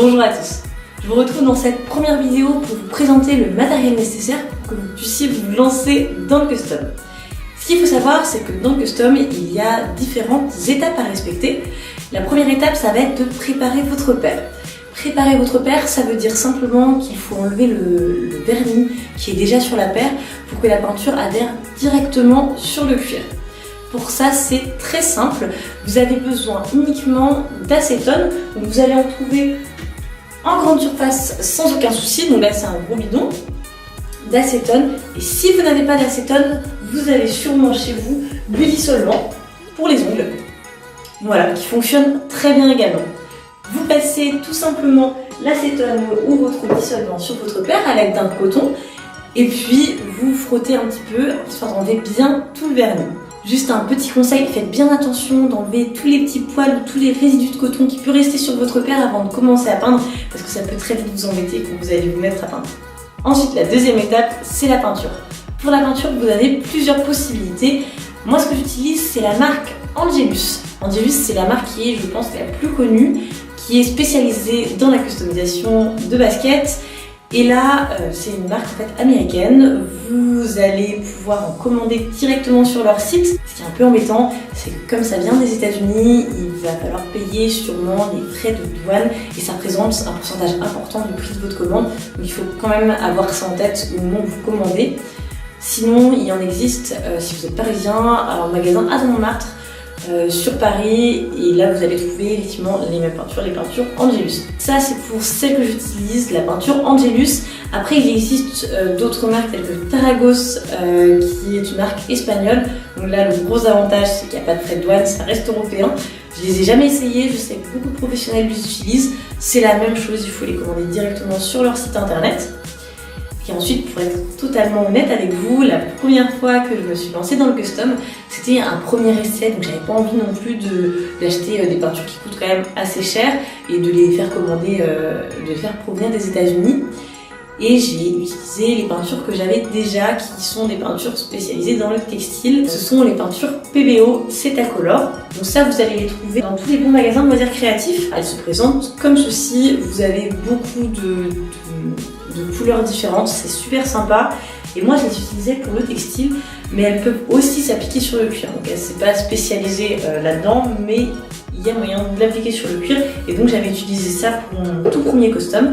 Bonjour à tous, je vous retrouve dans cette première vidéo pour vous présenter le matériel nécessaire pour que vous puissiez vous lancer dans le custom. Ce qu'il faut savoir, c'est que dans le custom, il y a différentes étapes à respecter. La première étape, ça va être de préparer votre paire. Préparer votre paire, ça veut dire simplement qu'il faut enlever le vernis qui est déjà sur la paire pour que la peinture adhère directement sur le cuir. Pour ça, c'est très simple. Vous avez besoin uniquement d'acétone. Donc vous allez en trouver en grande surface sans aucun souci. Donc là, c'est un gros bidon d'acétone. Et si vous n'avez pas d'acétone, vous avez sûrement chez vous du dissolvant pour les ongles. Voilà, qui fonctionne très bien également. Vous passez tout simplement l'acétone ou votre dissolvant sur votre paire à l'aide d'un coton. Et puis, vous frottez un petit peu, histoire d'enlever bien tout le vernis. Juste un petit conseil, faites bien attention d'enlever tous les petits poils ou tous les résidus de coton qui peuvent rester sur votre paire avant de commencer à peindre, parce que ça peut très vite vous embêter quand vous allez vous mettre à peindre. Ensuite, la deuxième étape, c'est la peinture. Pour la peinture, vous avez plusieurs possibilités. Moi, ce que j'utilise, c'est la marque Angelus. Angelus, c'est la marque qui est, je pense, la plus connue, qui est spécialisée dans la customisation de baskets. Et là, c'est une marque en fait américaine. Vous allez pouvoir en commander directement sur leur site. Ce qui est un peu embêtant, c'est que comme ça vient des États-Unis, il va falloir payer sûrement les frais de douane et ça représente un pourcentage important du prix de votre commande. Donc il faut quand même avoir ça en tête au moment où vous commandez. Sinon, il y en existe, si vous êtes parisien, en magasin à Montmartre, sur Paris, et là vous allez trouver effectivement les mêmes peintures, les peintures Angelus. Ça c'est pour celle que j'utilise, la peinture Angelus. Après il existe d'autres marques telles que Tarragos, qui est une marque espagnole. Donc là le gros avantage c'est qu'il n'y a pas de frais de douane, ça reste européen. Je les ai jamais essayés, je sais que beaucoup de professionnels les utilisent. C'est la même chose, il faut les commander directement sur leur site internet. Et ensuite, pour être totalement honnête avec vous, la première fois que je me suis lancée dans le custom, c'était un premier essai, donc j'avais pas envie non plus d'acheter des peintures qui coûtent quand même assez cher et de les faire commander, de les faire provenir des États-Unis. Et j'ai utilisé les peintures que j'avais déjà, qui sont des peintures spécialisées dans le textile. Ce sont les peintures PBO Cetacolor. Donc ça, vous allez les trouver dans tous les bons magasins de loisirs créatifs. Elles se présentent comme ceci. Vous avez beaucoup de couleurs différentes, c'est super sympa. Et moi, je les utilisais pour le textile, mais elles peuvent aussi s'appliquer sur le cuir. Donc, c'est pas spécialisé là-dedans, mais il y a moyen de l'appliquer sur le cuir. Et donc, j'avais utilisé ça pour mon tout premier custom.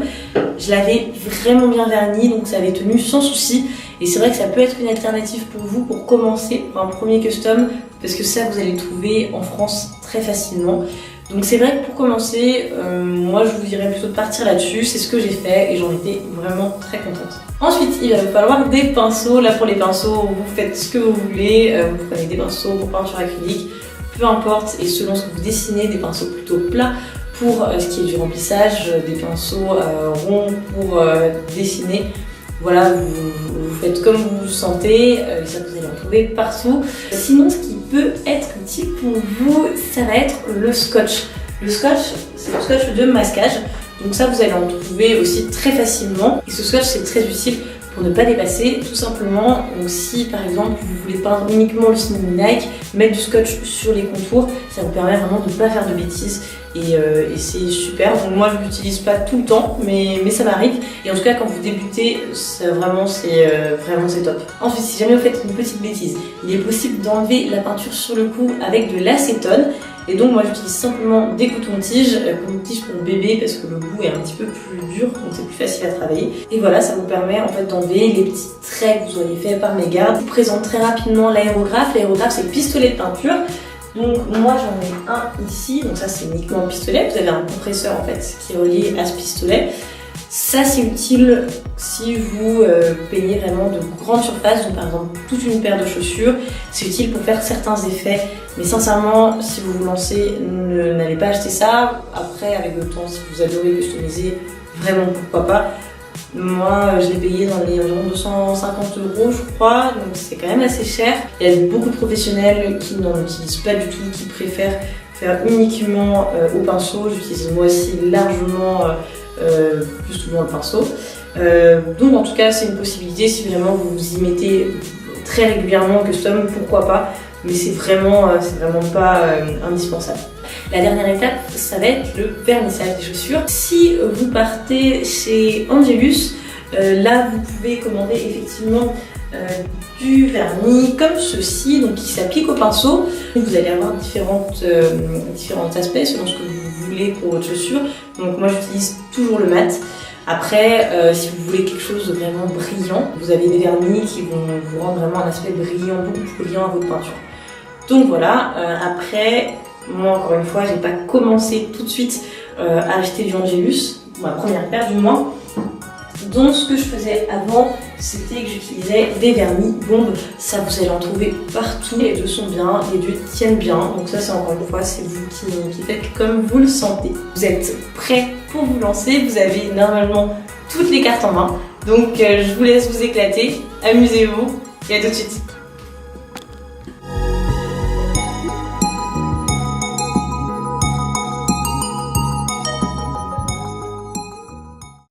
Je l'avais vraiment bien verni, donc ça avait tenu sans souci. Et c'est vrai que ça peut être une alternative pour vous pour commencer un premier custom, parce que ça, vous allez le trouver en France très facilement. Donc c'est vrai que pour commencer, moi je vous dirais plutôt de partir là-dessus, c'est ce que j'ai fait et j'en étais vraiment très contente. Ensuite, il va vous falloir des pinceaux. Là pour les pinceaux, vous faites ce que vous voulez, vous prenez des pinceaux pour peinture acrylique, peu importe, et selon ce que vous dessinez, des pinceaux plutôt plats pour ce qui est du remplissage, des pinceaux ronds pour dessiner. Voilà, vous faites comme vous vous sentez, et ça vous allez en trouver partout. Sinon, ce qui peut être utile pour vous, ça va être le scotch. Le scotch, c'est le scotch de masquage, donc ça vous allez en trouver aussi très facilement. Et ce scotch, c'est très utile pour ne pas dépasser, tout simplement. Donc si par exemple vous voulez peindre uniquement le signe Nike, mettre du scotch sur les contours, ça vous permet vraiment de ne pas faire de bêtises. Et c'est super. Donc moi je l'utilise pas tout le temps, mais ça m'arrive. Et en tout cas quand vous débutez, c'est vraiment top. Ensuite, si jamais vous faites une petite bêtise, il est possible d'enlever la peinture sur le cou avec de l'acétone. Et donc moi j'utilise simplement des cotons-tiges pour bébé, parce que le bout est un petit peu plus dur, donc c'est plus facile à travailler. Et voilà, ça vous permet en fait d'enlever les petits traits que vous auriez fait par mégarde. Je vous présente très rapidement l'aérographe. L'aérographe, c'est le pistolet de peinture. Donc moi j'en ai un ici, donc ça c'est uniquement le pistolet. Vous avez un compresseur en fait qui est relié à ce pistolet. Ça c'est utile si vous peignez vraiment de grandes surfaces, donc par exemple toute une paire de chaussures. C'est utile pour faire certains effets, mais sincèrement si vous vous lancez, n'allez pas acheter ça. Après avec le temps, si vous adorez customiser, vraiment pourquoi pas. Moi, je l'ai payé dans les environ 250 € je crois, donc c'est quand même assez cher. Il y a beaucoup de professionnels qui n'en utilisent pas du tout, qui préfèrent faire uniquement au pinceau. J'utilise moi aussi largement plus souvent le pinceau. Donc en tout cas, c'est une possibilité si vraiment vous vous y mettez très régulièrement en custom, pourquoi pas. Mais c'est vraiment pas indispensable. La dernière étape, ça va être le vernissage des chaussures. Si vous partez chez Angelus, là vous pouvez commander effectivement du vernis comme ceci, donc qui s'applique au pinceau. Vous allez avoir différents aspects selon ce que vous voulez pour votre chaussure. Donc moi j'utilise toujours le mat. Après, si vous voulez quelque chose de vraiment brillant, vous avez des vernis qui vont vous rendre vraiment un aspect brillant, beaucoup plus brillant à votre peinture. Donc voilà, après, moi encore une fois, j'ai pas commencé tout de suite à acheter du Angelus, ma première paire du moins. Donc ce que je faisais avant, c'était que j'utilisais des vernis bombes. Ça, vous allez en trouver partout. Les deux sont bien, les deux tiennent bien. Donc ça, c'est encore une fois, c'est vous qui faites comme vous le sentez. Vous êtes prêts pour vous lancer. Vous avez normalement toutes les cartes en main. Donc je vous laisse vous éclater. Amusez-vous et à tout de suite.